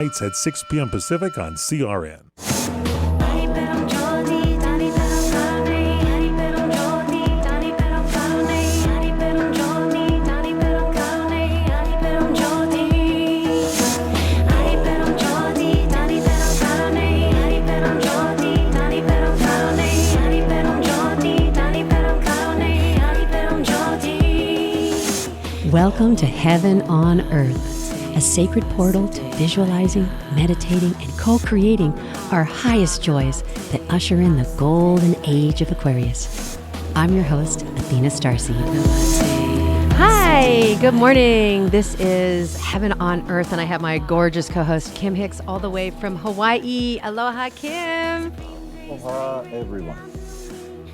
Nights at 6 p.m. Pacific on CRN. Welcome to Heaven on Earth, a sacred portal to visualizing, meditating, and co-creating our highest joys that usher in the Golden Age of Aquarius. I'm your host, Athena StarSeed. Hi, good morning. This is Heaven on Earth, and I have my gorgeous co-host, Kim Hix, all the way from Hawaii. Aloha, Kim. Aloha, everyone.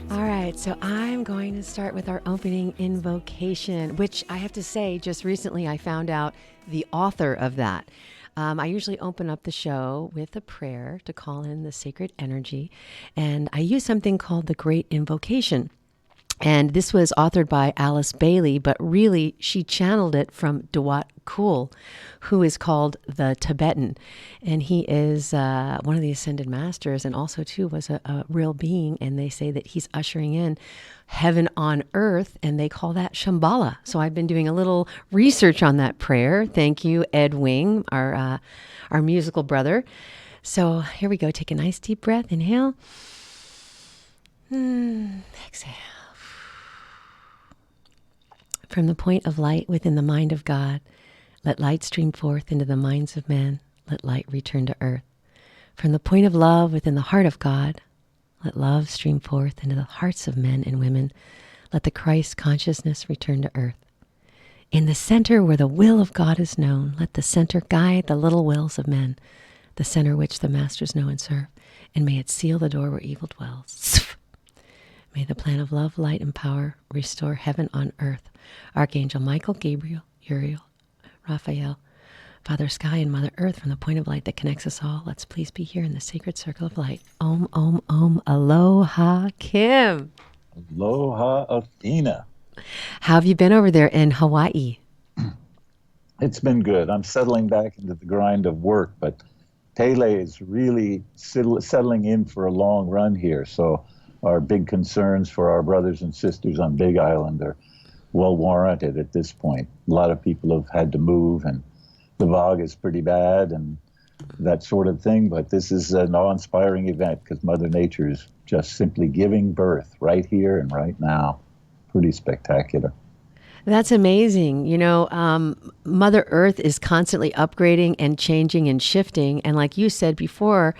All right, so I'm going to start with our opening invocation, which I have to say, just recently I found out the author of that. I usually open up the show with a prayer to call in the sacred energy, and I use something called the Great Invocation. And this was authored by Alice Bailey, but really she channeled it from Dawat Kul, who is called the Tibetan. And he is one of the ascended masters, and also too was a real being. And they say that he's ushering in heaven on earth, and they call that Shambhala. So I've been doing a little research on that prayer. Thank you, Ed Wing, our musical brother. So here we go. Take a nice deep breath. Inhale. Exhale. From the point of light within the mind of God, let light stream forth into the minds of men. Let light return to earth. From the point of love within the heart of God, let love stream forth into the hearts of men and women. Let the Christ consciousness return to earth. In the center where the will of God is known, let the center guide the little wills of men, the center which the masters know and serve, and may it seal the door where evil dwells. May the plan of love, light, and power restore heaven on earth. Archangel Michael, Gabriel, Uriel, Raphael, Father Sky, and Mother Earth, from the point of light that connects us all, let's please be here in the sacred circle of light. Om, om, om. Aloha, Kim. Aloha, Athena. How have you been over there in Hawaii? It's been good. I'm settling back into the grind of work, but Pele is really settling in for a long run here. So our big concerns for our brothers and sisters on Big Island are well warranted at this point. A lot of people have had to move, and the VOG is pretty bad and that sort of thing. But this is an awe-inspiring event because Mother Nature is just simply giving birth right here and right now. Pretty spectacular. That's amazing. You know, Mother Earth is constantly upgrading and changing and shifting. And like you said before,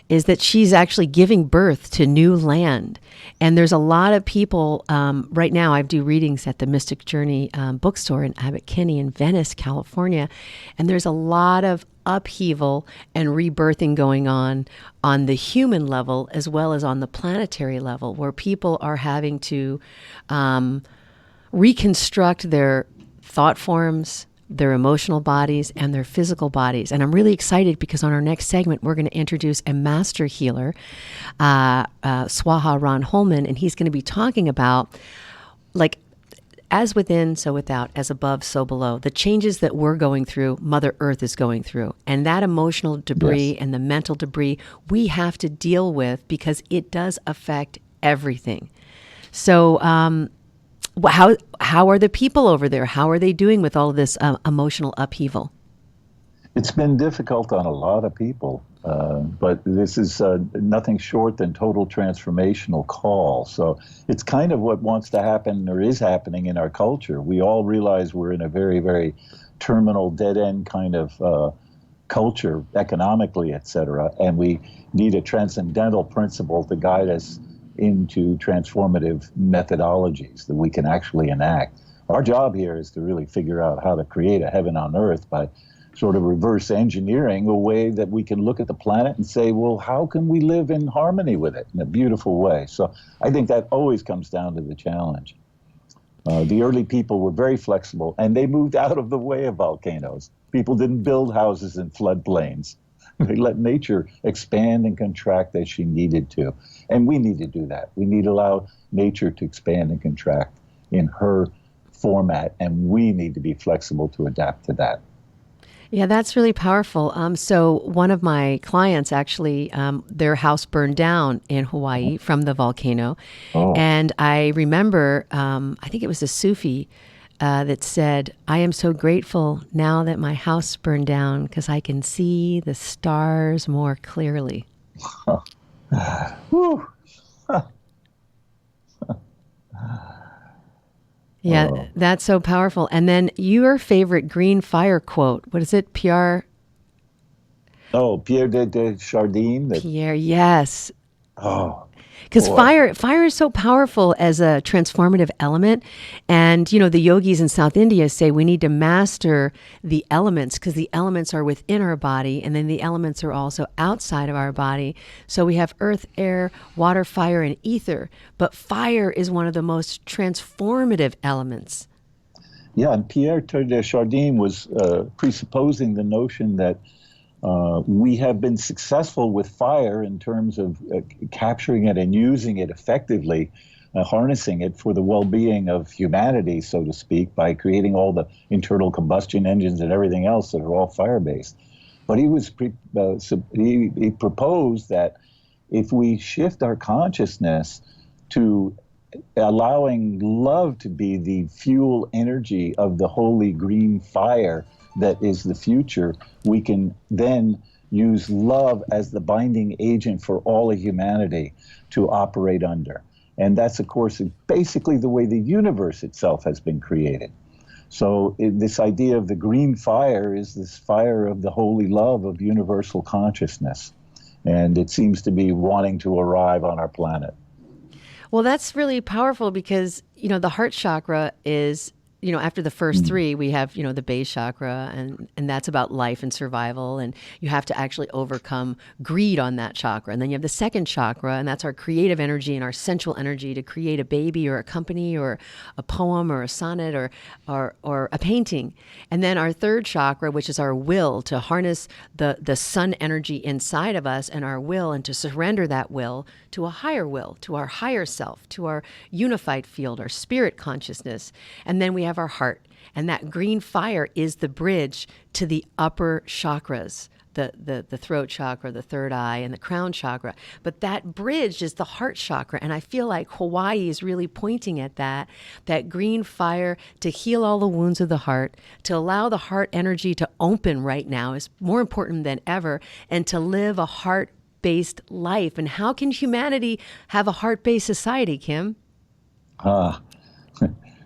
is that she's actually giving birth to new land. And there's a lot of people, right now I do readings at the Mystic Journey bookstore in Abbot Kinney in Venice, California. And there's a lot of upheaval and rebirthing going on the human level as well as on the planetary level, where people are having to reconstruct their thought forms, their emotional bodies, and their physical bodies. And I'm really excited because on our next segment, we're going to introduce a master healer, Swaha Ron Holman, and he's going to be talking about, like, as within, so without, as above, so below. The changes that we're going through, Mother Earth is going through. And that emotional debris and the mental debris we have to deal with because it does affect everything. So, how are the people over there? How are they doing with all of this emotional upheaval? It's been difficult on a lot of people, but this is nothing short than total transformational call. So it's kind of what wants to happen or is happening in our culture. We all realize we're in a very, very terminal, dead-end kind of culture, economically, et cetera, and we need a transcendental principle to guide us into transformative methodologies that we can actually enact. Our job here is to really figure out how to create a heaven on earth by sort of reverse engineering a way that we can look at the planet and say, well, how can we live in harmony with it in a beautiful way? So I think that always comes down to the challenge. The early people were very flexible, and they moved out of the way of volcanoes. People didn't build houses in floodplains. They let nature expand and contract as she needed to. And we need to do that. We need to allow nature to expand and contract in her format, and we need to be flexible to adapt to that. Yeah, that's really powerful. So one of my clients actually, their house burned down in Hawaii from the volcano, Oh, and I remember, I think it was a Sufi that said, "I am so grateful now that my house burned down because I can see the stars more clearly." whew. Yeah, Oh, that's so powerful. And then your favorite green fire quote, what is it? oh, Pierre de Chardin. That. Pierre, yes. Oh, Because boy. fire is so powerful as a transformative element. And, you know, the yogis in South India say we need to master the elements because the elements are within our body and then the elements are also outside of our body. So we have earth, air, water, fire, and ether. But fire is one of the most transformative elements. Yeah, and Pierre de Chardin was presupposing the notion that we have been successful with fire in terms of capturing it and using it effectively, harnessing it for the well-being of humanity, so to speak, by creating all the internal combustion engines and everything else that are all fire-based. But he proposed that if we shift our consciousness to allowing love to be the fuel energy of the holy green fire that is the future, we can then use love as the binding agent for all of humanity to operate under. And that's, of course, basically the way the universe itself has been created. So this idea of the green fire is this fire of the holy love of universal consciousness. And it seems to be wanting to arrive on our planet. Well, that's really powerful because, you know, the heart chakra is, you know, after the first three, we have, you know, the base chakra, and that's about life and survival. And you have to actually overcome greed on that chakra. And then you have the second chakra, and that's our creative energy and our sensual energy to create a baby or a company or a poem or a sonnet or a painting. And then our third chakra, which is our will, to harness the sun energy inside of us and our will, and to surrender that will to a higher will, to our higher self, to our unified field, our spirit consciousness. And then we have our heart. And that green fire is the bridge to the upper chakras, the throat chakra, the third eye, and the crown chakra. But that bridge is the heart chakra. And I feel like Hawaii is really pointing at that green fire to heal all the wounds of the heart, to allow the heart energy to open right now is more important than ever, and to live a heart-based life. And how can humanity have a heart-based society, Kim? Ah,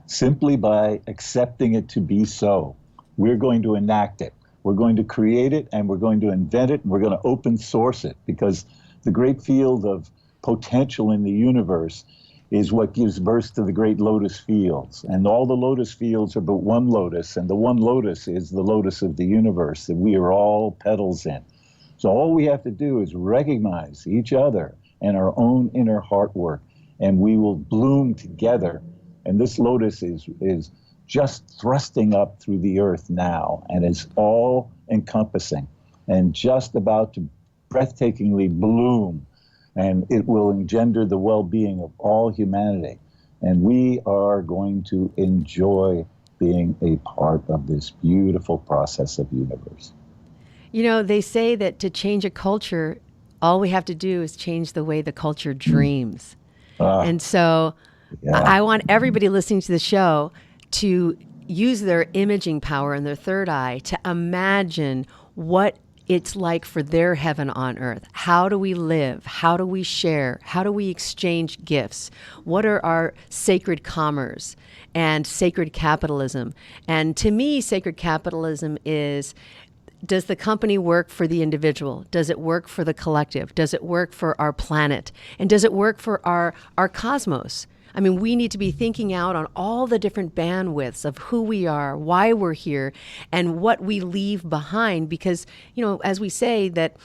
simply by accepting it to be so. We're going to enact it. We're going to create it, and we're going to invent it, and we're going to open source it, because the great field of potential in the universe is what gives birth to the great lotus fields. And all the lotus fields are but one lotus, and the one lotus is the lotus of the universe that we are all petals in. So all we have to do is recognize each other and our own inner heart work, and we will bloom together. And this lotus is just thrusting up through the earth now, and is all encompassing and just about to breathtakingly bloom, and it will engender the well-being of all humanity. And we are going to enjoy being a part of this beautiful process of universe. You know, they say that to change a culture, all we have to do is change the way the culture dreams. And so Yeah. I want everybody listening to the show to use their imaging power in their third eye to imagine what it's like for their heaven on earth. How do we live? How do we share? How do we exchange gifts? What are our sacred commerce and sacred capitalism? And to me, sacred capitalism is, does the company work for the individual? Does it work for the collective? Does it work for our planet? And does it work for our cosmos? I mean, we need to be thinking out on all the different bandwidths of who we are, why we're here, and what we leave behind. Because, you know, as we say that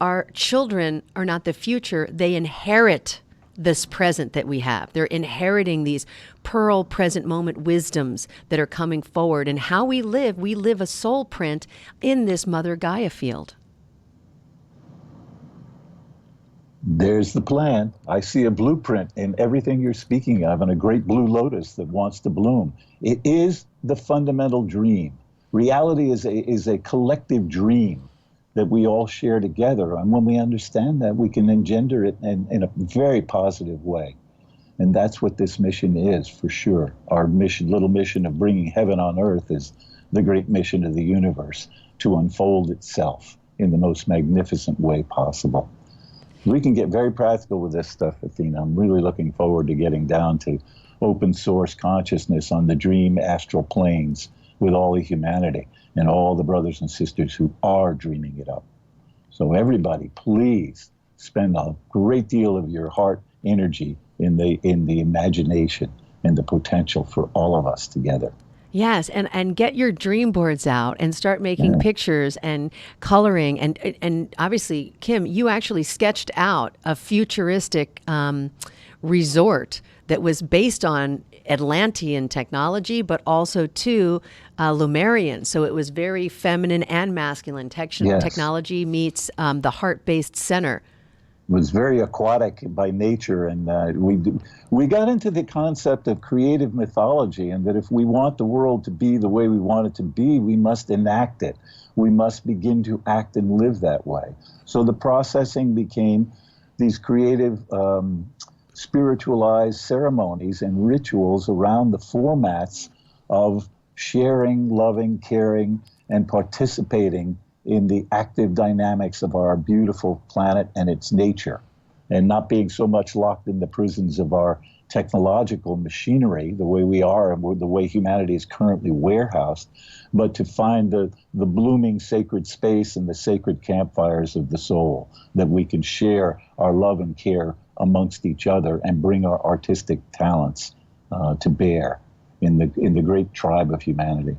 our children are not the future, they inherit this present that we have. They're inheriting these pearl present moment wisdoms that are coming forward. And how we live a soul print in this Mother Gaia field. There's the plan. I see a blueprint in everything you're speaking of, and a great blue lotus that wants to bloom. It is the fundamental dream. Reality is a collective dream that we all share together. And when we understand that, we can engender it in a very positive way. And that's what this mission is, for sure. Our mission, little mission of bringing heaven on earth, is the great mission of the universe, to unfold itself in the most magnificent way possible. We can get very practical with this stuff, Athena. I'm really looking forward to getting down to open source consciousness on the dream astral planes with all of humanity and all the brothers and sisters who are dreaming it up. So everybody, please spend a great deal of your heart energy in the imagination and the potential for all of us together. Yes, and get your dream boards out and start making pictures and coloring. And obviously, Kim, you actually sketched out a futuristic resort that was based on Atlantean technology, but also too Lumerian. So it was very feminine and masculine. Technology meets the heart-based center. Was very aquatic by nature, and we got into the concept of creative mythology, and that if we want the world to be the way we want it to be, we must enact it. We must begin to act and live that way. So the processing became these creative, spiritualized ceremonies and rituals around the formats of sharing, loving, caring, and participating in the active dynamics of our beautiful planet and its nature, and not being so much locked in the prisons of our technological machinery, the way we are and the way humanity is currently warehoused, but to find the blooming sacred space and the sacred campfires of the soul, that we can share our love and care amongst each other and bring our artistic talents to bear in the great tribe of humanity.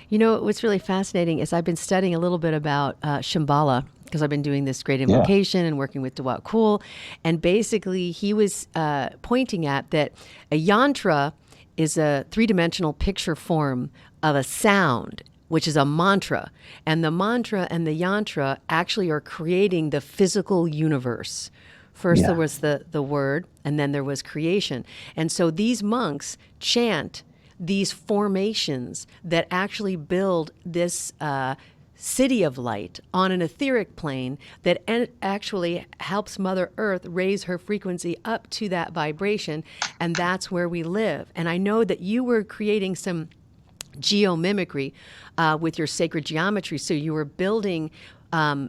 You know, what's really fascinating is I've been studying a little bit about Shambhala, because I've been doing this Great Invocation and working with Dawat Kul. And basically, he was pointing at that a yantra is a three-dimensional picture form of a sound, which is a mantra. And the mantra and the yantra actually are creating the physical universe. First, there was the word, and then there was creation. And so these monks chant these formations that actually build this city of light on an etheric plane that actually helps Mother Earth raise her frequency up to that vibration, and that's where we live. And I know that you were creating some geomimicry with your sacred geometry, so you were building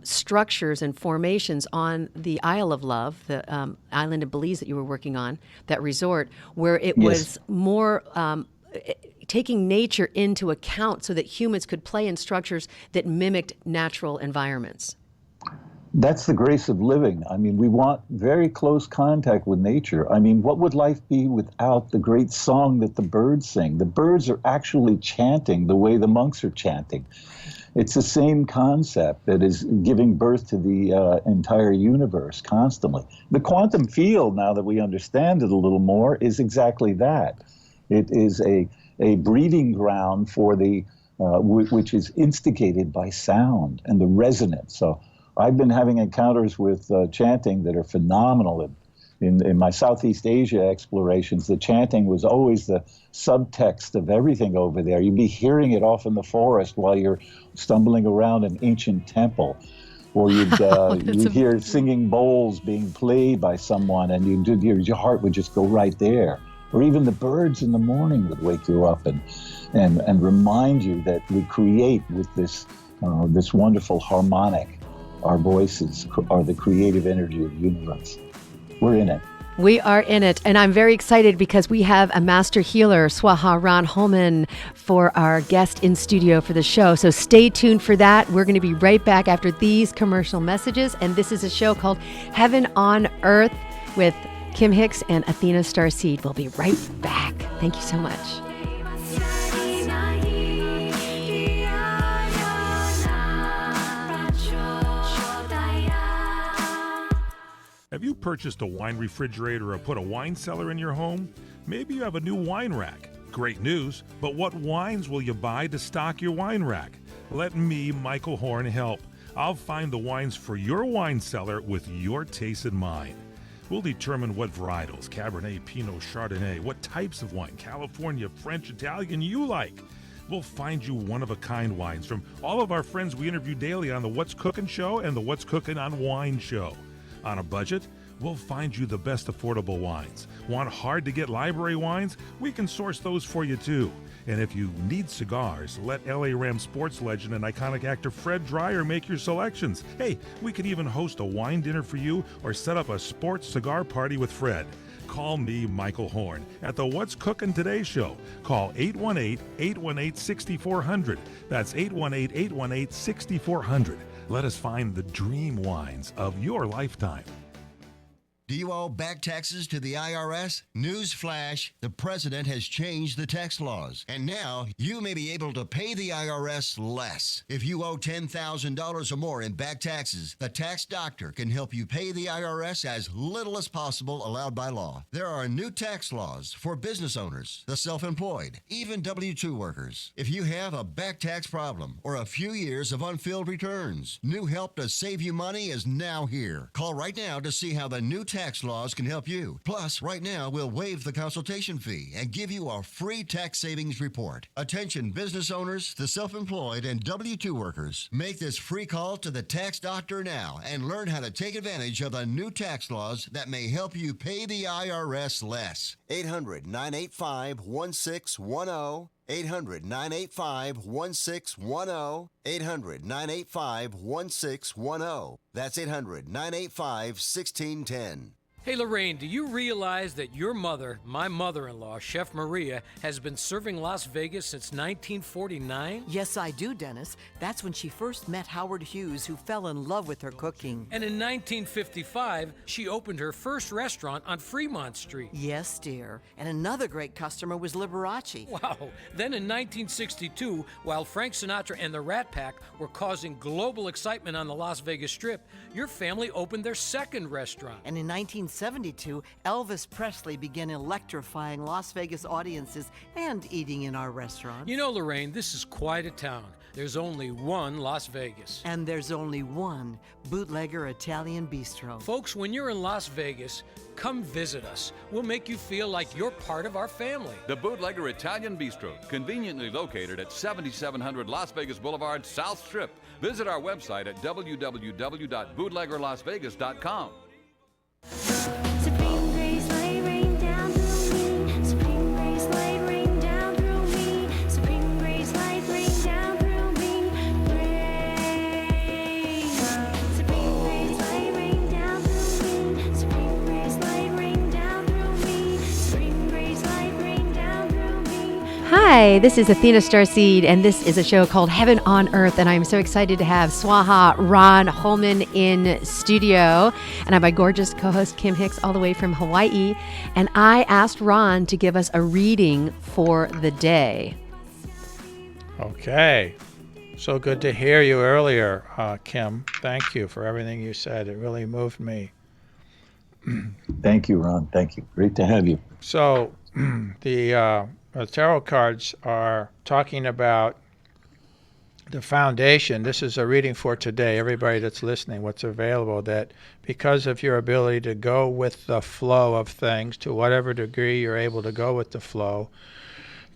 structures and formations on the Isle of Love, the island of Belize that you were working on, that resort, where it was more taking nature into account so that humans could play in structures that mimicked natural environments. That's the grace of living. I mean, we want very close contact with nature. I mean, what would life be without the great song that the birds sing? The birds are actually chanting the way the monks are chanting. It's the same concept that is giving birth to the entire universe constantly. The quantum field, now that we understand it a little more, is exactly that. It is a breeding ground for the, which is instigated by sound and the resonance. So I've been having encounters with chanting that are phenomenal. In my Southeast Asia explorations, the chanting was always the subtext of everything over there. You'd be hearing it off in the forest while you're stumbling around an ancient temple. Or you'd hear singing bowls being played by someone, and your heart would just go right there. Or even the birds in the morning would wake you up and remind you that we create with this wonderful harmonic. Our voices are the creative energy of the universe. We're in it. We are in it, and I'm very excited because we have a master healer, Swaha Holman, for our guest in studio for the show. So stay tuned for that. We're going to be right back after these commercial messages, and this is a show called Heaven on Earth with Kim Hix and Athena StarSeed. We'll be right back. Thank you so much. Have you purchased a wine refrigerator or put a wine cellar in your home? Maybe you have a new wine rack. Great news, but what wines will you buy to stock your wine rack? Let me, Michael Horn, help. I'll find the wines for your wine cellar with your taste in mind. We'll determine what varietals, Cabernet, Pinot, Chardonnay, what types of wine, California, French, Italian, you like. We'll find you one-of-a-kind wines from all of our friends we interview daily on the What's Cookin' show and the What's Cookin' on Wine show. On a budget, we'll find you the best affordable wines. Want hard-to-get library wines? We can source those for you, too. And if you need cigars, let LA Rams sports legend and iconic actor Fred Dreyer make your selections. Hey, we could even host a wine dinner for you or set up a sports cigar party with Fred. Call me, Michael Horn, at the What's Cookin' Today show. Call 818-818-6400. That's 818-818-6400. Let us find the dream wines of your lifetime. Do you owe back taxes to the IRS? Newsflash, the president has changed the tax laws, and now you may be able to pay the IRS less. If you owe $10,000 or more in back taxes, the tax doctor can help you pay the IRS as little as possible allowed by law. There are new tax laws for business owners, the self-employed, even W-2 workers. If you have a back tax problem or a few years of unfilled returns, new help to save you money is now here. Call right now to see how the new tax laws can help you. Plus, right now, we'll waive the consultation fee and give you a free tax savings report. Attention business owners, the self-employed, and W-2 workers. Make this free call to the tax doctor now and learn how to take advantage of the new tax laws that may help you pay the IRS less. 800-985-1610. 800-985-1610. 800-985-1610. That's 800-985-1610. Hey Lorraine, do you realize that your mother, my mother-in-law, Chef Maria, has been serving Las Vegas since 1949? Yes, I do, Dennis. That's when she first met Howard Hughes, who fell in love with her cooking. And in 1955, she opened her first restaurant on Fremont Street. Yes, dear. And another great customer was Liberace. Wow. Then in 1962, while Frank Sinatra and the Rat Pack were causing global excitement on the Las Vegas Strip, your family opened their second restaurant. And in 1972, Elvis Presley began electrifying Las Vegas audiences and eating in our restaurants. You know, Lorraine, this is quite a town. There's only one Las Vegas. And there's only one Bootlegger Italian Bistro. Folks, when you're in Las Vegas, come visit us. We'll make you feel like you're part of our family. The Bootlegger Italian Bistro, conveniently located at 7700 Las Vegas Boulevard, South Strip. Visit our website at www.bootleggerlasvegas.com. Supreme grace, light rain down through me. Supreme grace, light rain down through me. Supreme grace, light rain down through me. Rain. Supreme grace, light rain down through me. Supreme grace, light rain down through me. Supreme grace, light rain down through me. Hi, this is Athena StarSeed, and this is a show called Heaven on Earth, and I'm so excited to have Swaha, Ron, Holman in studio, and I'm my gorgeous co-host Kim Hix all the way from Hawaii, and I asked Ron to give us a reading for the day. Okay. So good to hear you earlier, Kim. Thank you for everything you said. It really moved me. Thank you, Ron. Thank you. Great to have you. So the tarot cards are talking about the foundation. This is a reading for today. Everybody that's listening, what's available, that because of your ability to go with the flow of things, to whatever degree you're able to go with the flow,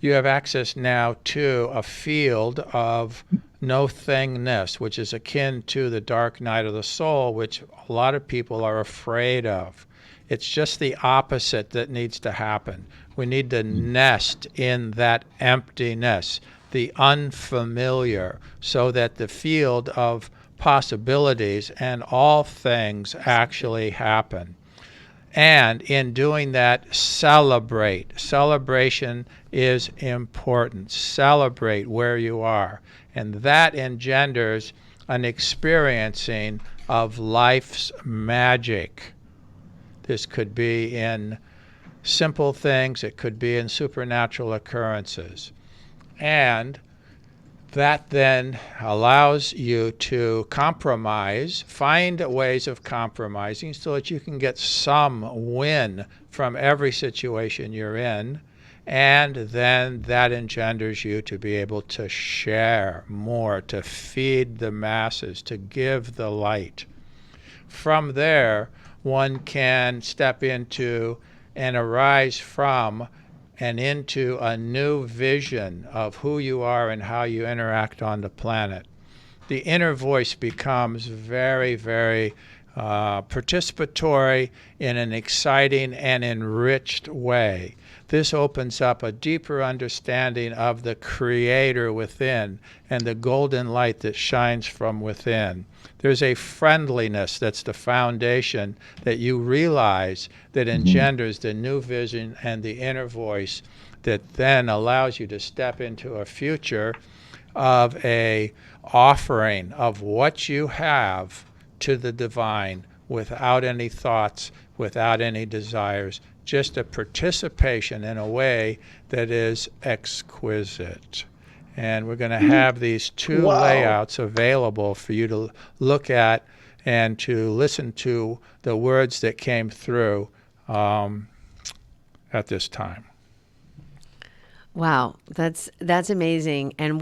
you have access now to a field of no-thingness, which is akin to the dark night of the soul, which a lot of people are afraid of. It's just the opposite that needs to happen. We need to nest in that emptiness, the unfamiliar, so that the field of possibilities and all things actually happen. And in doing that, celebrate. Celebration is important. Celebrate where you are. And that engenders an experiencing of life's magic. This could be in simple things. It could be in supernatural occurrences. And that then allows you to compromise, find ways of compromising so that you can get some win from every situation you're in. And then that engenders you to be able to share more, to feed the masses, to give the light. From there, one can step into and arise from and into a new vision of who you are and how you interact on the planet. The inner voice becomes very, very participatory in an exciting and enriched way. This opens up a deeper understanding of the Creator within and the golden light that shines from within. There's a friendliness that's the foundation that you realize that engenders the new vision and the inner voice that then allows you to step into a future of a offering of what you have to the divine without any thoughts, without any desires, just a participation in a way that is exquisite. And we're going to have these two layouts available for you to look at and to listen to the words that came through at this time. Wow, that's amazing. And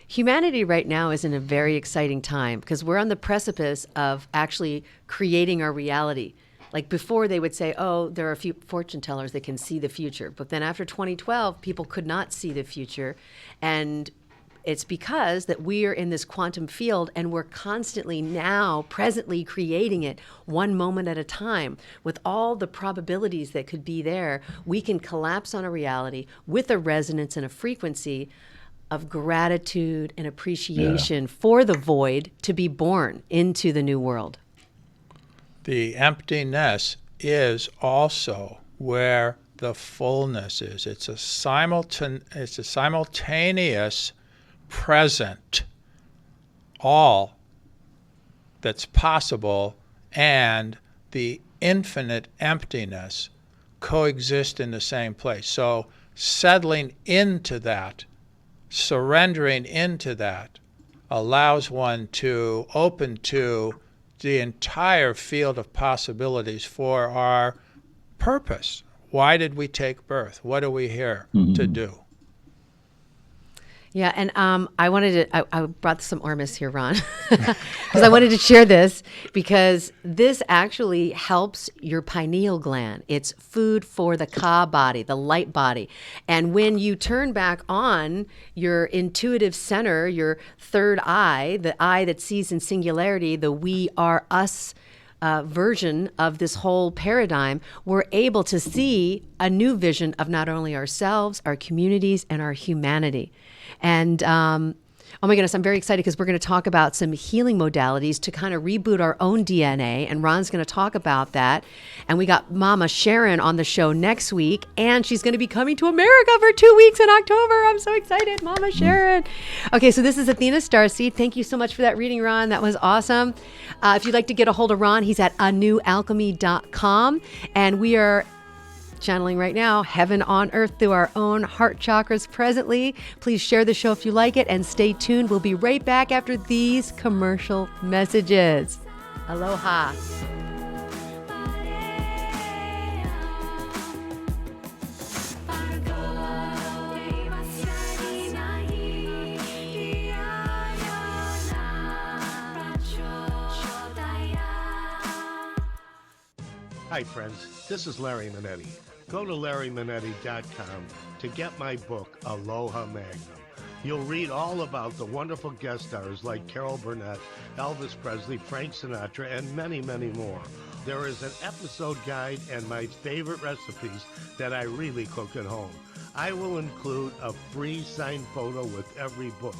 humanity right now is in a very exciting time because we're on the precipice of actually creating our reality. Like before they would say, oh, there are a few fortune tellers that can see the future. But then after 2012, people could not see the future. And it's because that we are in this quantum field and we're constantly now presently creating it one moment at a time. With all the probabilities that could be there, we can collapse on a reality with a resonance and a frequency of gratitude and appreciation for the void to be born into the new world. The emptiness is also where the fullness is. It's a simultaneous present, all that's possible and the infinite emptiness coexist in the same place. So settling into that, surrendering into that, allows one to open to the entire field of possibilities for our purpose. Why did we take birth? What are we here to do? Yeah, and I brought some Ormus here, Ron, because I wanted to share this because this actually helps your pineal gland. It's food for the Ka body, the light body. And when you turn back on your intuitive center, your third eye, the eye that sees in singularity, the we are us version of this whole paradigm, we're able to see a new vision of not only ourselves, our communities, and our humanity. And oh my goodness, I'm very excited because we're going to talk about some healing modalities to kind of reboot our own DNA. And Ron's going to talk about that. And we got Mama Sharon on the show next week. And she's going to be coming to America for 2 weeks in October. I'm so excited, Mama Sharon. Okay, so this is Athena StarSeed. Thank you so much for that reading, Ron. That was awesome. If you'd like to get a hold of Ron, he's at anewalchemy.com. And we are channeling right now heaven on earth through our own heart chakras presently. Please share the show if you like it and stay tuned. We'll be right back after these commercial messages. Aloha. Hi friends, this is Larry Manetti. Go to LarryManetti.com to get my book, Aloha Magnum. You'll read all about the wonderful guest stars like Carol Burnett, Elvis Presley, Frank Sinatra, and many, many more. There is an episode guide and my favorite recipes that I really cook at home. I will include a free signed photo with every book.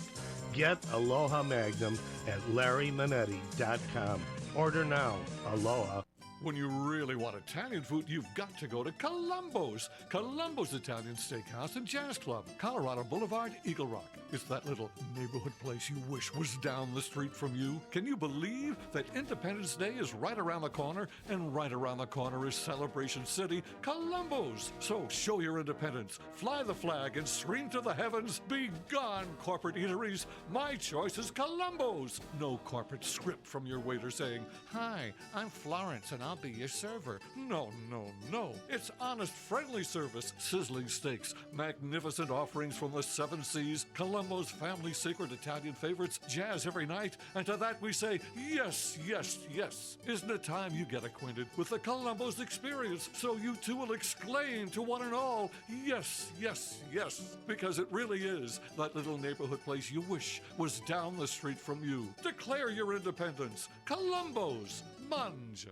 Get Aloha Magnum at LarryManetti.com. Order now. Aloha. When you really want Italian food, you've got to go to Columbo's. Columbo's Italian Steakhouse and Jazz Club, Colorado Boulevard, Eagle Rock. It's that little neighborhood place you wish was down the street from you. Can you believe that Independence Day is right around the corner, and right around the corner is Celebration City, Columbo's? So show your independence, fly the flag, and scream to the heavens, be gone, corporate eateries. My choice is Columbo's. No corporate script from your waiter saying, hi, I'm Florence, and I'll be your server. No, no, no. It's honest, friendly service. Sizzling steaks, magnificent offerings from the seven seas, Columbo's family secret Italian favorites, jazz every night, and to that we say, yes, yes, yes. Isn't it time you get acquainted with the Columbo's experience so you too will exclaim to one and all, yes, yes, yes, because it really is that little neighborhood place you wish was down the street from you. Declare your independence. Columbo's. Manja.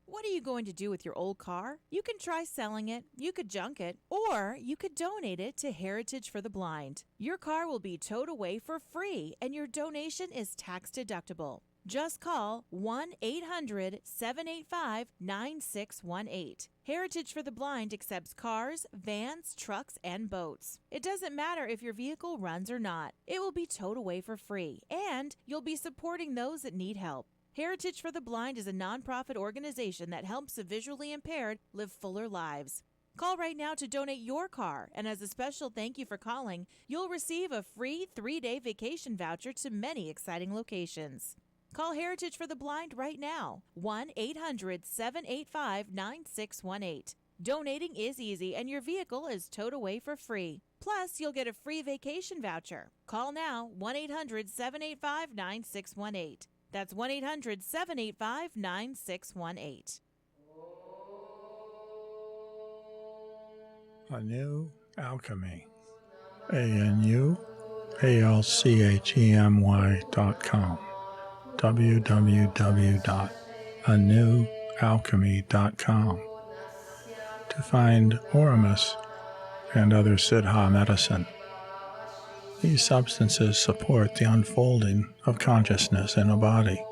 What are you going to do with your old car? You can try selling it, you could junk it, or you could donate it to Heritage for the Blind. Your car will be towed away for free, and your donation is tax deductible. Just call 1-800-785-9618. Heritage for the Blind accepts cars, vans, trucks, and boats. It doesn't matter if your vehicle runs or not. It will be towed away for free, and you'll be supporting those that need help. Heritage for the Blind is a nonprofit organization that helps the visually impaired live fuller lives. Call right now to donate your car, and as a special thank you for calling, you'll receive a free 3-day vacation voucher to many exciting locations. Call Heritage for the Blind right now, 1-800-785-9618. Donating is easy, and your vehicle is towed away for free. Plus, you'll get a free vacation voucher. Call now, 1-800-785-9618. That's 1-800-785-9618. A New Alchemy. ANUALCHEMY.com. www.anewalchemy.com to find Oramus and other Siddha medicine. These substances support the unfolding of consciousness in a body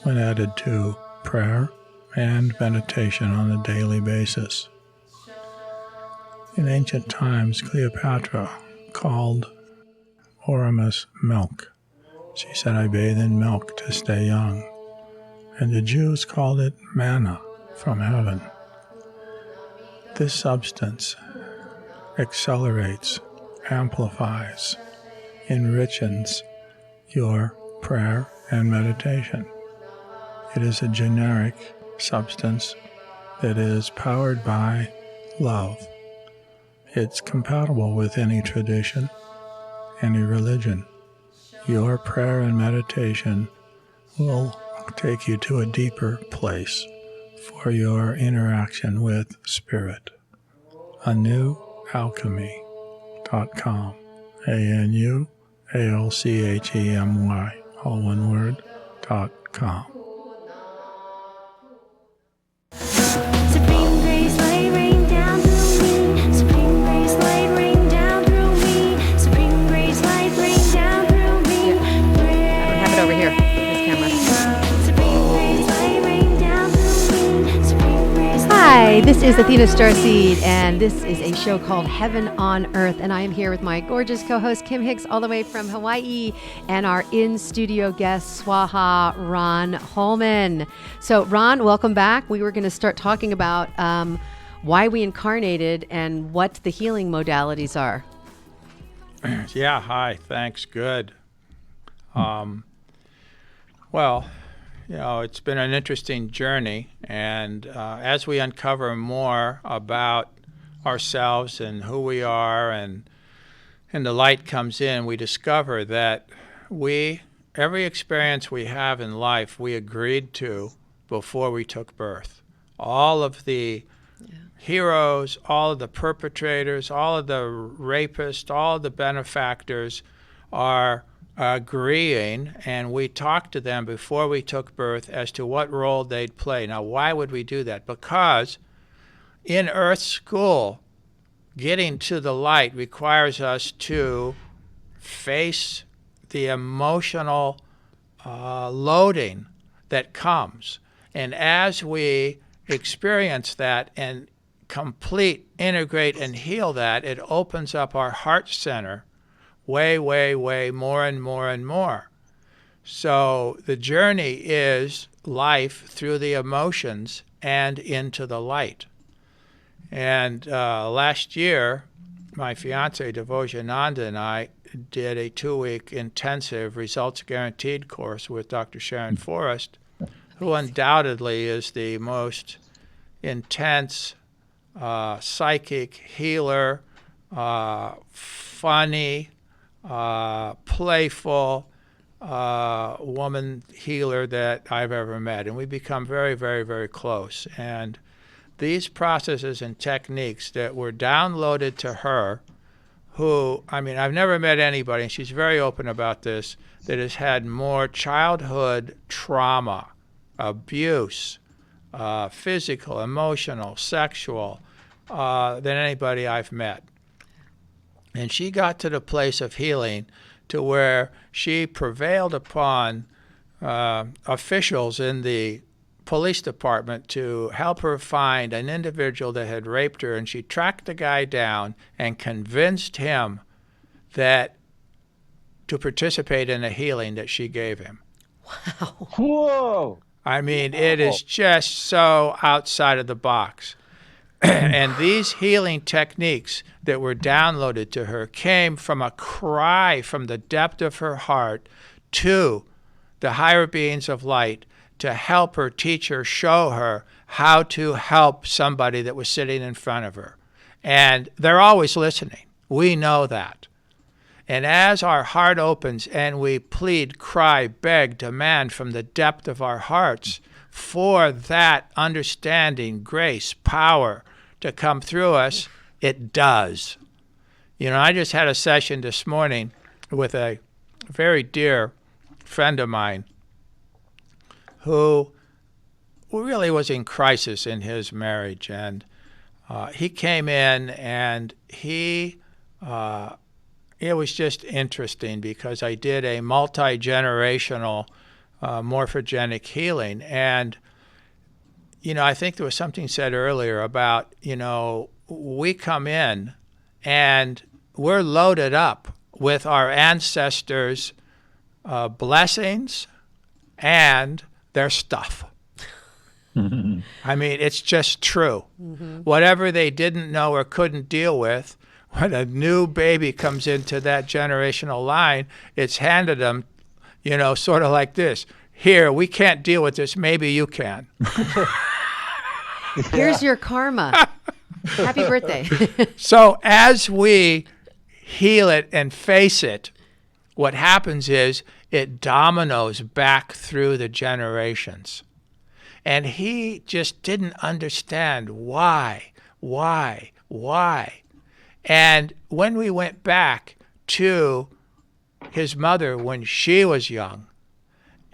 when added to prayer and meditation on a daily basis. In ancient times, Cleopatra called Oramus milk. She said, "I bathe in milk to stay young." And the Jews called it manna from heaven. This substance accelerates, amplifies, enriches your prayer and meditation. It is a generic substance that is powered by love. It's compatible with any tradition, any religion. Your prayer and meditation will take you to a deeper place for your interaction with Spirit. ANewAlchemy.com. ANUALCHEMY, all one word, .com. Supreme grace, light rain down through me. Supreme grace, light rain down through me. Supreme grace, light rain down through me. Have it over here, this camera. Supreme grace, light rain down through me. Supreme grace, Hi, this is Athena StarSeed, and this is a show called Heaven on Earth, and I am here with my gorgeous co-host Kim Hix, all the way from Hawaii, and our in-studio guest Swaha, Ron Holman. So, Ron, welcome back. We were going to start talking about why we incarnated and what the healing modalities are. Yeah, hi, thanks, good. Well, you know, it's been an interesting journey, and as we uncover more about ourselves and who we are, and the light comes in, we discover that every experience we have in life, we agreed to before we took birth. All of the heroes, all of the perpetrators, all of the rapists, all of the benefactors are agreeing, and we talked to them before we took birth as to what role they'd play. Now, why would we do that? Because in Earth School, getting to the light requires us to face the emotional loading that comes. And as we experience that and complete, integrate, and heal that, it opens up our heart center way, way, way more and more and more. So the journey is life through the emotions and into the light. And last year, my fiance, Devojananda, and I did a 2-week intensive results guaranteed course with Dr. Sharon Forrest who undoubtedly is the most intense psychic healer, funny, playful woman healer that I've ever met. And we become very, very, very close. And these processes and techniques that were downloaded to her, who, I mean, I've never met anybody, and she's very open about this, that has had more childhood trauma, abuse, physical, emotional, sexual, than anybody I've met. And she got to the place of healing to where she prevailed upon officials in the police department to help her find an individual that had raped her, and she tracked the guy down and convinced him that to participate in a healing that she gave him. Wow. Whoa! I mean, it is just so outside of the box. And these healing techniques that were downloaded to her came from a cry from the depth of her heart to the higher beings of light to help her, teach her, show her how to help somebody that was sitting in front of her. And they're always listening. We know that. And as our heart opens and we plead, cry, beg, demand from the depth of our hearts for that understanding, grace, power to come through us, it does. You know, I just had a session this morning with a very dear friend of mine who really was in crisis in his marriage. And he came in and it was just interesting because I did a multi-generational morphogenic healing. And, you know, I think there was something said earlier about, you know, we come in and we're loaded up with our ancestors' blessings and their stuff. I mean, it's just true. Mm-hmm. Whatever they didn't know or couldn't deal with, when a new baby comes into that generational line, it's handed them, you know, sort of like this. Here, we can't deal with this. Maybe you can. Here's your karma. Happy birthday. So as we heal it and face it, what happens is it dominoes back through the generations. And he just didn't understand why. And when we went back to his mother when she was young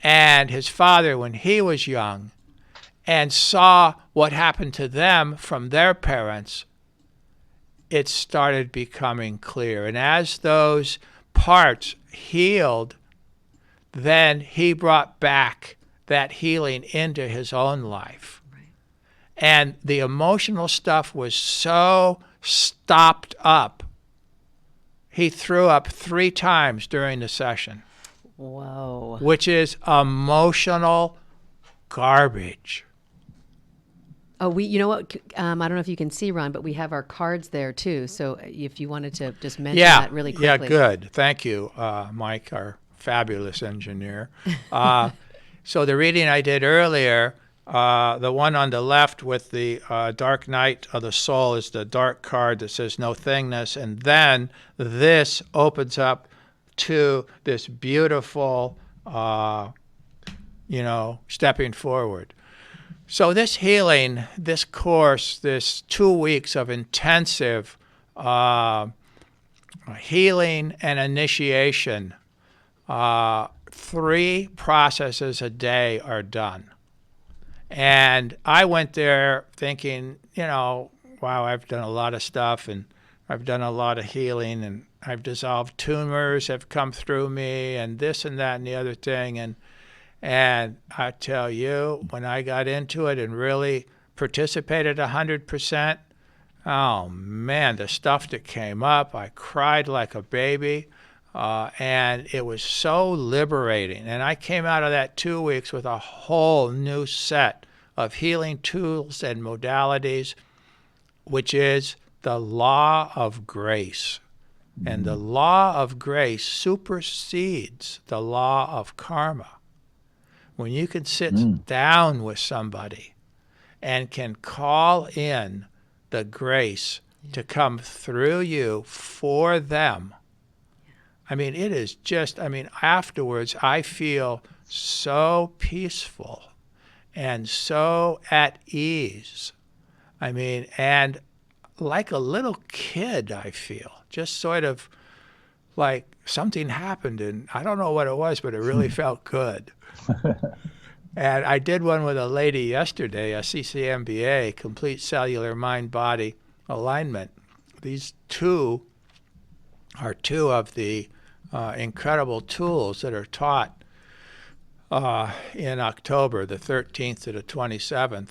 and his father when he was young and saw what happened to them from their parents, it started becoming clear. And as those parts healed, then he brought back that healing into his own life. Right. And the emotional stuff was so stopped up, he threw up 3 times during the session. Whoa. Which is emotional garbage. Oh, you know what? I don't know if you can see, Ron, but we have our cards there too. So if you wanted to just mention that really quickly. Yeah, good. Thank you, Mike, our fabulous engineer. So the reading I did earlier, the one on the left with the dark night of the soul is the dark card that says no thingness. And then this opens up to this beautiful, stepping forward. So this healing, this course, this 2 weeks of intensive healing and initiation, 3 processes a day are done. And I went there thinking, wow, I've done a lot of stuff and I've done a lot of healing and I've dissolved tumors have come through me and this and that and the other thing. And I tell you, when I got into it and really participated 100%, oh man, the stuff that came up, I cried like a baby. And it was so liberating. And I came out of that 2 weeks with a whole new set of healing tools and modalities, which is the law of grace. And the law of grace supersedes the law of karma. when you can sit down with somebody and can call in the grace to come through you for them. I mean, it is just, afterwards I feel so peaceful and so at ease. And like a little kid, I feel. Just sort of like something happened, and I don't know what it was, but it really felt good. And I did one with a lady yesterday, a CCMBA, Complete Cellular Mind-Body Alignment. These two are two of the incredible tools that are taught in October, the 13th to the 27th.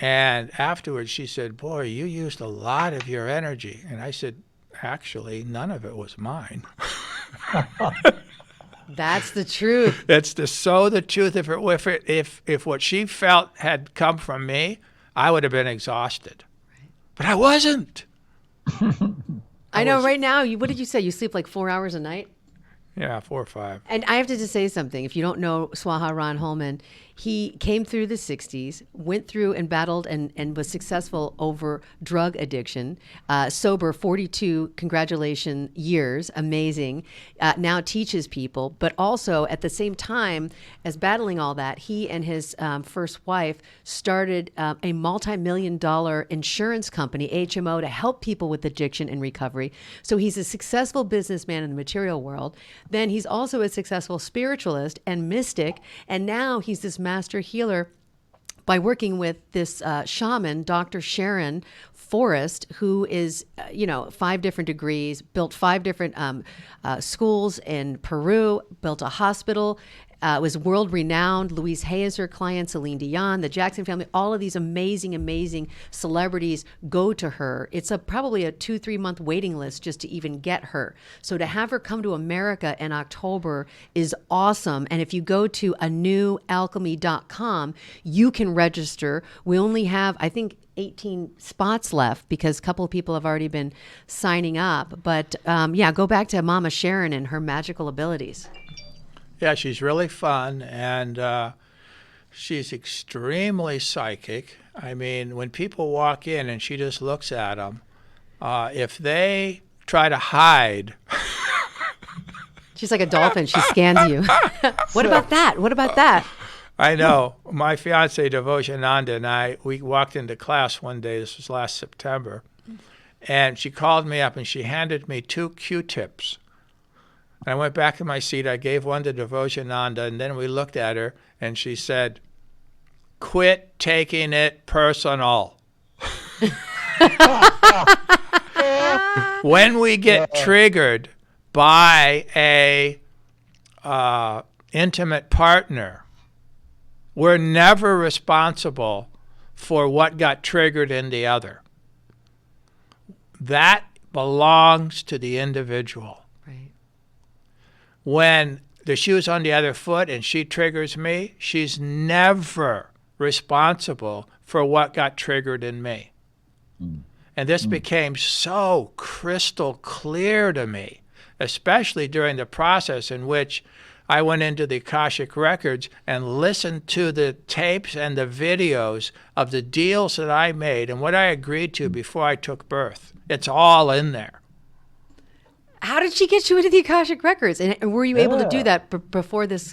And afterwards she said, boy, you used a lot of your energy. And I said, actually, none of it was mine. That's the truth. It's the truth. If what she felt had come from me, I would have been exhausted. Right. But I wasn't. I know right now, what did you say? You sleep like 4 hours a night? Yeah, 4 or 5. And I have to just say something. If you don't know Swaha Ron Holman, he came through the 60s, went through and battled and was successful over drug addiction. Sober 42, congratulations, years, amazing. Now teaches people, but also at the same time as battling all that, he and his first wife started a multi-million-dollar insurance company, HMO, to help people with addiction and recovery. So he's a successful businessman in the material world. Then he's also a successful spiritualist and mystic, and now he's this master healer by working with this shaman, Dr. Sharon Forrest, who is, 5 different degrees, built 5 different schools in Peru, built a hospital, was world renowned. Louise Hay is her client, Celine Dion, the Jackson family, all of these amazing, amazing celebrities go to her. It's probably a 2-3 month waiting list just to even get her. So to have her come to America in October is awesome. And if you go to anewalchemy.com, you can register. We only have, I think, 18 spots left because a couple of people have already been signing up. But go back to Mama Sharon and her magical abilities. Yeah, she's really fun, and she's extremely psychic. I mean, when people walk in and she just looks at them, if they try to hide... She's like a dolphin. She scans you. What about that? What about that? I know. My fiance, Devoshananda, and we walked into class one day. This was last September. And she called me up, and she handed me 2 Q-tips. And I went back to my seat. I gave one to Devoshananda, and then we looked at her, and she said, quit taking it personal. When we get triggered by a intimate partner, we're never responsible for what got triggered in the other. That belongs to the individual. When the shoe's on the other foot and she triggers me, she's never responsible for what got triggered in me. And this became so crystal clear to me, especially during the process in which I went into the Akashic Records and listened to the tapes and the videos of the deals that I made and what I agreed to before I took birth. It's all in there. How did she get you into the Akashic Records? And were you able to do that before this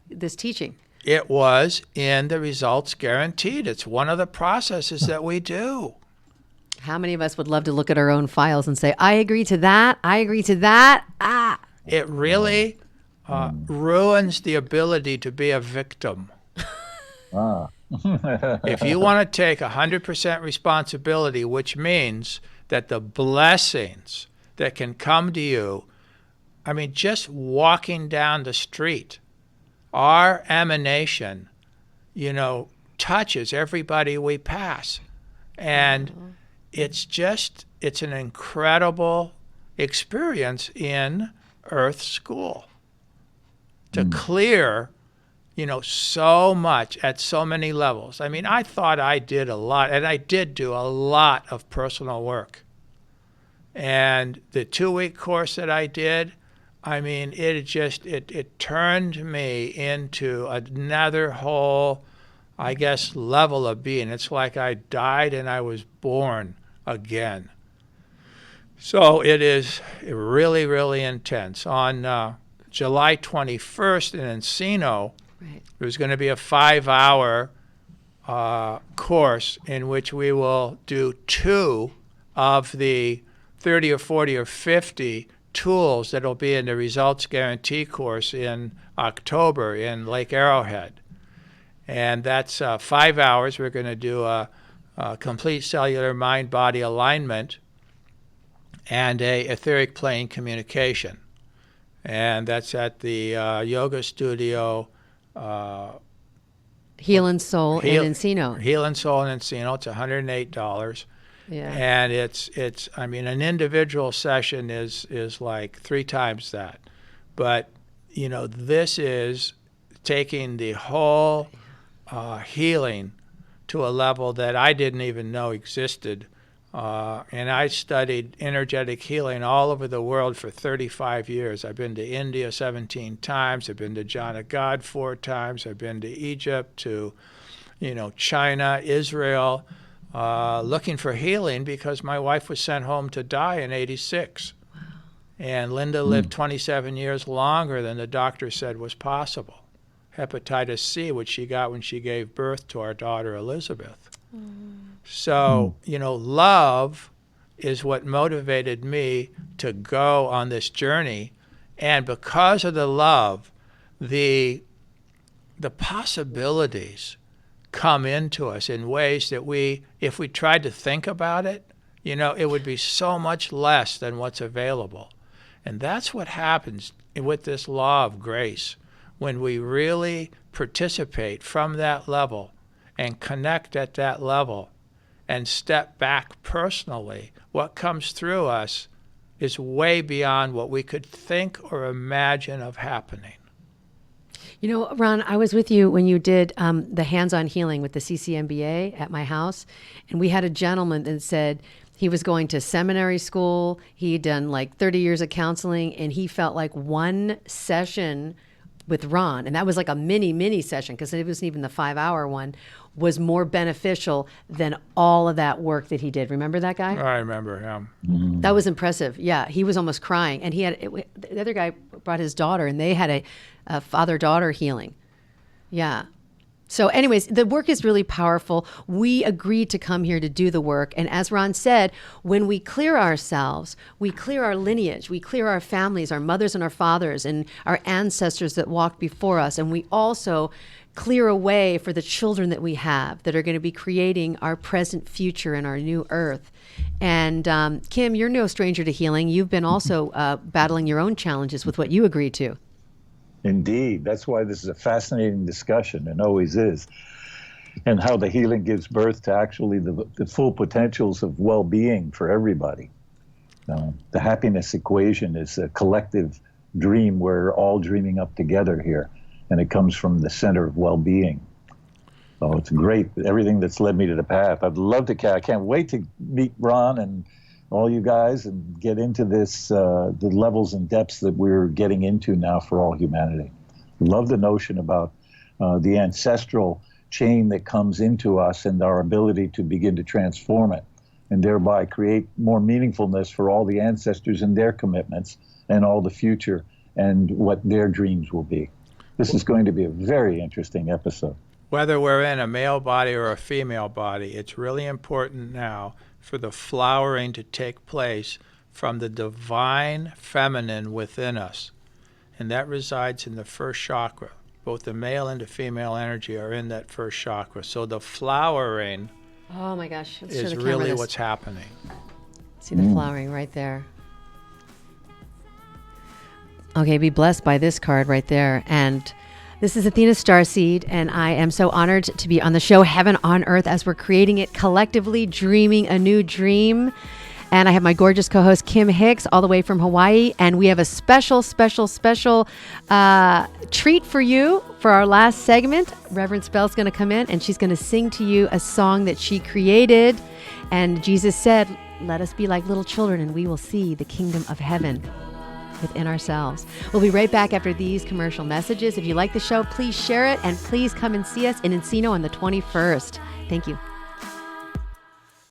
this teaching? It was in the Results Guaranteed. It's one of the processes that we do. How many of us would love to look at our own files and say, I agree to that, I agree to that? It really ruins the ability to be a victim. If you want to take 100% responsibility, which means that the blessings that can come to you, I mean, just walking down the street, our emanation, touches everybody we pass. And it's an incredible experience in Earth School to clear, so much at so many levels. I mean, I thought I did a lot, and I did do a lot of personal work. And the 2-week course that I did, I mean, it turned me into another whole, I guess, level of being. It's like I died and I was born again. So it is really, really intense. On July 21st in Encino, there's going to be a 5-hour course in which we will do 2 of the 30 or 40 or 50 tools that will be in the Results Guarantee course in October in Lake Arrowhead. And that's 5 hours. We're going to do a complete cellular mind-body alignment and a etheric plane communication. And that's at the yoga studio. Heal and Soul in Encino. Heal and Soul in Encino. It's $108. Yeah. And it's I mean, an individual session is like 3 times that. But, you know, this is taking the whole healing to a level that I didn't even know existed. And I studied energetic healing all over the world for 35 years. I've been to India 17 times. I've been to John of God 4 times. I've been to Egypt, to, China, Israel, looking for healing because my wife was sent home to die in 86. Wow. And Linda lived 27 years longer than the doctor said was possible. Hepatitis C, which she got when she gave birth to our daughter Elizabeth. So, love is what motivated me to go on this journey. And because of the love, the possibilities come into us in ways that if we tried to think about it, it would be so much less than what's available. And that's what happens with this law of grace. When we really participate from that level and connect at that level and step back personally, what comes through us is way beyond what we could think or imagine of happening. Ron, I was with you when you did the hands-on healing with the CCMBA at my house, and we had a gentleman that said he was going to seminary school. He'd done like 30 years of counseling, and he felt like one session with Ron, and that was like a mini session because it wasn't even the 5-hour one, was more beneficial than all of that work that he did. Remember that guy? I remember him. That was impressive. Yeah, he was almost crying. And the other guy brought his daughter, and they had a father-daughter healing. Yeah. So anyways, the work is really powerful. We agreed to come here to do the work. And as Ron said, when we clear ourselves, we clear our lineage, we clear our families, our mothers and our fathers and our ancestors that walked before us. And we also clear a way for the children that we have that are going to be creating our present future and our new earth. And Kim, you're no stranger to healing. You've been also battling your own challenges with what you agreed to. Indeed. That's why this is a fascinating discussion, and always is, and how the healing gives birth to actually the full potentials of well-being for everybody. The happiness equation is a collective dream. We're all dreaming up together here, and it comes from the center of well-being. So it's great, everything that's led me to the path. I'd love to, I can't wait to meet Ron and all you guys and get into this, the levels and depths that we're getting into now for all humanity. Love the notion about the ancestral chain that comes into us and our ability to begin to transform it and thereby create more meaningfulness for all the ancestors and their commitments and all the future and what their dreams will be. This is going to be a very interesting episode. Whether we're in a male body or a female body, it's really important now for the flowering to take place from the divine feminine within us. And that resides in the first chakra. Both the male and the female energy are in that first chakra. So the flowering oh my gosh, is really what's happening. See the flowering right there. Okay, be blessed by this card right there. And this is Athena StarSeed, and I am so honored to be on the show Heaven on Earth as we're creating it collectively, dreaming a new dream. And I have my gorgeous co-host Kim Hix all the way from Hawaii, and we have a special treat for you for our last segment. Reverend Spell's going to come in, and she's going to sing to you a song that she created. And Jesus said, "Let us be like little children, and we will see the kingdom of heaven." within ourselves. We'll be right back after these commercial messages. If you like the show, please share it, and please come and see us in Encino on the 21st. Thank you.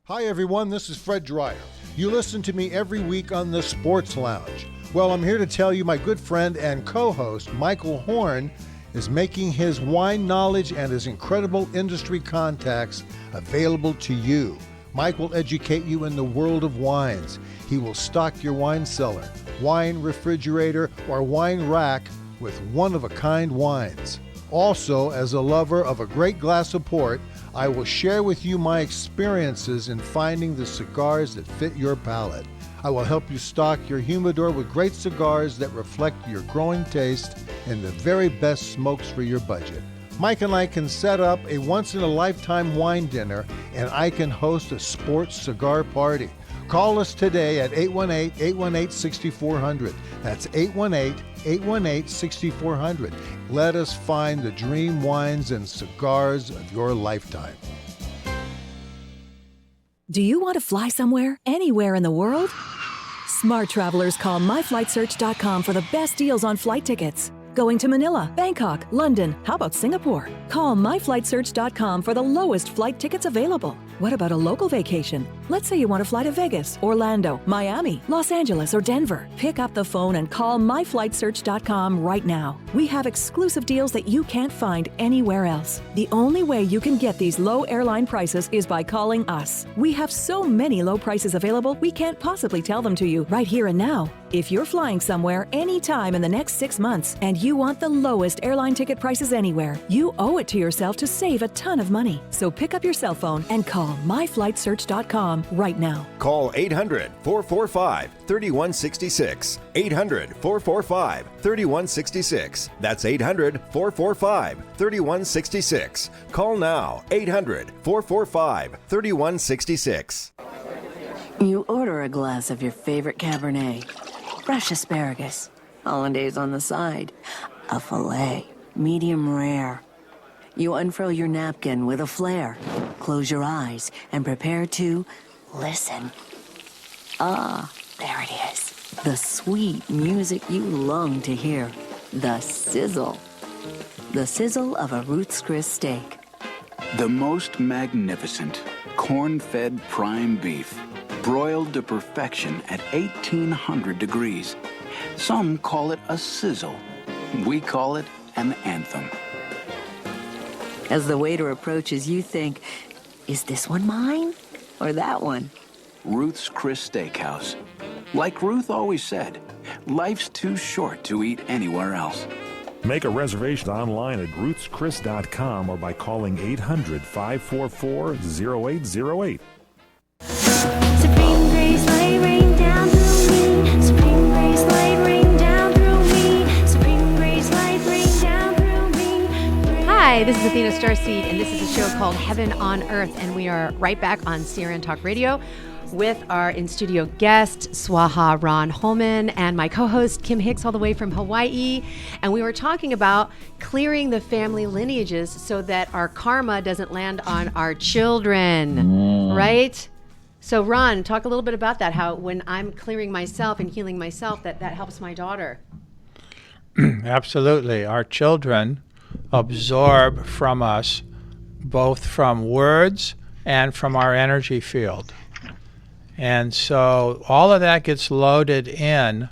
Hi, everyone. This is Fred Dreyer. You listen to me every week on the Sports Lounge. Well, I'm here to tell you my good friend and co-host, Michael Horn, is making his wine knowledge and his incredible industry contacts available to you. Mike will educate you in the world of wines. He will stock your wine cellar, wine refrigerator, or wine rack with one-of-a-kind wines. Also, as a lover of a great glass of port, I will share with you my experiences in finding the cigars that fit your palate. I will help you stock your humidor with great cigars that reflect your growing taste and the very best smokes for your budget. Mike and I can set up a once-in-a-lifetime wine dinner, and I can host a sports cigar party. Call us today at 818-818-6400. That's 818-818-6400. Let us find the dream wines and cigars of your lifetime. Do you want to fly somewhere, anywhere in the world? Smart travelers call myflightsearch.com for the best deals on flight tickets. Going to Manila, Bangkok, London, how about Singapore? Call myflightsearch.com for the lowest flight tickets available. What about a local vacation? Let's say you want to fly to Vegas, Orlando, Miami, Los Angeles, or Denver. Pick up the phone and call myflightsearch.com right now. We have exclusive deals that you can't find anywhere else. The only way you can get these low airline prices is by calling us. We have so many low prices available, we can't possibly tell them to you right here and now. If you're flying somewhere anytime in the next 6 months and you want the lowest airline ticket prices anywhere, you owe it to yourself to save a ton of money. So pick up your cell phone and call myflightsearch.com right now. Call 800-445-3166. 800-445-3166. That's 800-445-3166. Call now. 800-445-3166. You order a glass of your favorite Cabernet, fresh asparagus, hollandaise on the side, a filet, medium rare. You unfurl your napkin with a flair, close your eyes, and prepare to listen. Ah, there it is. The sweet music you long to hear. The sizzle. The sizzle of a Ruth's Chris steak. The most magnificent corn-fed prime beef, broiled to perfection at 1800 degrees. Some call it a sizzle. We call it an anthem. As the waiter approaches, you think, is this one mine or that one? Ruth's Chris Steakhouse. Like Ruth always said, life's too short to eat anywhere else. Make a reservation online at ruthschris.com or by calling 800-544-0808. Supreme grace, light rain down through me. Supreme grace, light rain down through me. Supreme grace, light rain down through me. Hi, this is Athena StarSeed, and this is a show called Heaven on Earth, and we are right back on CRN Talk Radio with our in-studio guest, Swaha Ron Holman, and my co-host, Kim Hix, all the way from Hawaii. And we were talking about clearing the family lineages so that our karma doesn't land on our children, right? So, Ron, talk a little bit about that, how when I'm clearing myself and healing myself, that helps my daughter. Absolutely. Our children absorb from us, both from words and from our energy field. And so all of that gets loaded in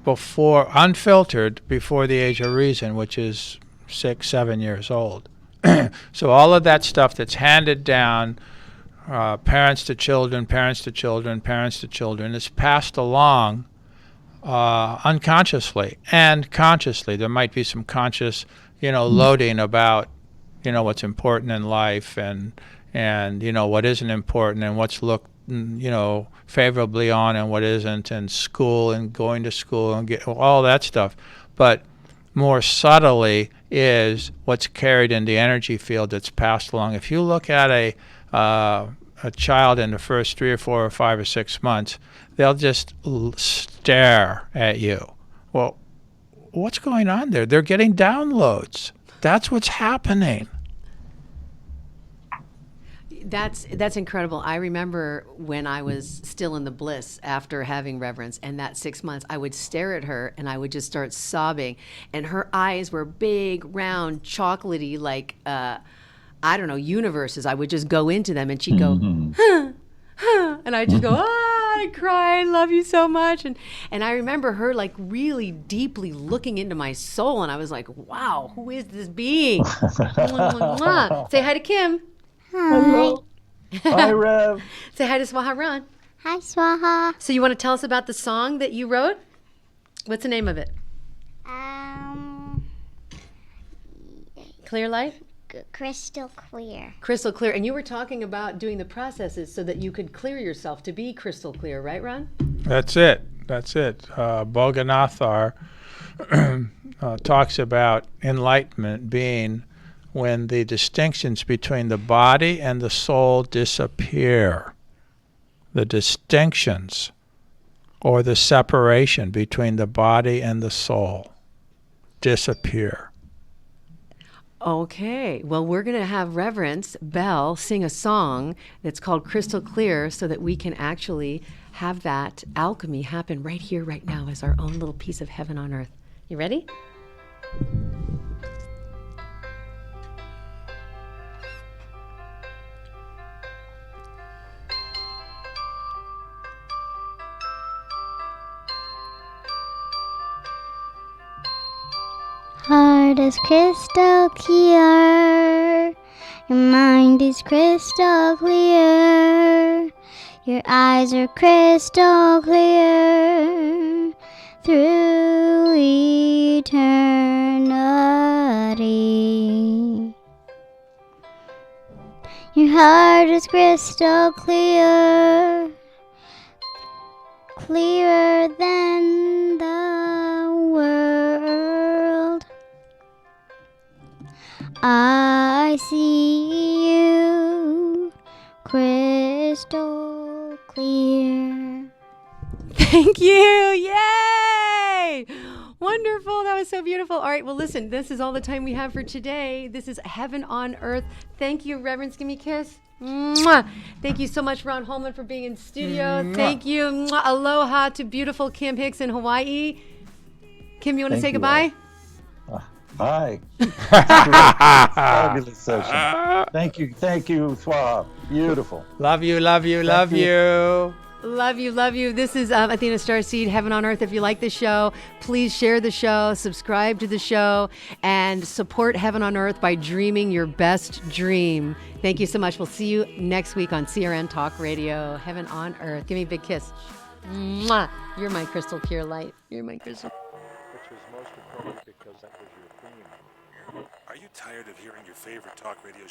before, unfiltered, before the age of reason, which is 6, 7 years old. So all of that stuff that's handed down, parents to children, parents to children, parents to children, is passed along unconsciously and consciously. There might be some conscious, loading about, what's important in life and what isn't important and what's looked favorably on and what isn't, and school and going to school and get all that stuff. But more subtly is what's carried in the energy field that's passed along. If you look at a child in the first 3 or 4 or 5 or 6 months, they'll just stare at you. Well, what's going on there? They're getting downloads. That's what's happening. That's incredible. I remember when I was still in the bliss after having reverence, and that 6 months, I would stare at her and I would just start sobbing, and her eyes were big, round, chocolatey, like I don't know, universes. I would just go into them, and she'd go, huh, huh, and I'd just go, I'd cry, I love you so much, and I remember her like really deeply looking into my soul, and I was like, wow, who is this being? Mwah, mwah, mwah. Say hi to Kim. Hello. Hi, Rev. Say hi to Swaha Ron. Hi, Swaha. So you want to tell us about the song that you wrote? What's the name of it? Clear Light? Crystal clear. Crystal clear. And you were talking about doing the processes so that you could clear yourself to be crystal clear, right, Ron? That's it. Boganathar talks about enlightenment being when the distinctions between the body and the soul disappear. The distinctions or the separation between the body and the soul disappear. Okay. Well, we're going to have Reverence Bell sing a song that's called Crystal Clear so that we can actually have that alchemy happen right here, right now, as our own little piece of heaven on earth. You ready? Heart is crystal clear. Your mind is crystal clear. Your eyes are crystal clear. Through eternity. Your heart is crystal clear. Clearer than the world. I see you crystal clear. Thank you. Yay! Wonderful. That was so beautiful. All right. Well, listen, this is all the time we have for today. This is Heaven on Earth. Thank you, Reverence. Give me a kiss. Mwah. Thank you so much, Ron Holman, for being in studio. Mwah. Thank you. Mwah. Aloha to beautiful Kim Hix in Hawaii. Kim, you want to say Thank you goodbye? Hi. Fabulous session. Thank you, Swaha. Beautiful. Love you. Love you. Thank you. Love you, love you. This is Athena StarSeed, Heaven on Earth. If you like the show, please share the show, subscribe to the show, and support Heaven on Earth by dreaming your best dream. Thank you so much. We'll see you next week on CRN Talk Radio. Heaven on Earth. Give me a big kiss. Mwah. You're my crystal pure light. You're my crystal. Which was most appropriate because that was your theme. Are you tired of hearing your favorite talk radio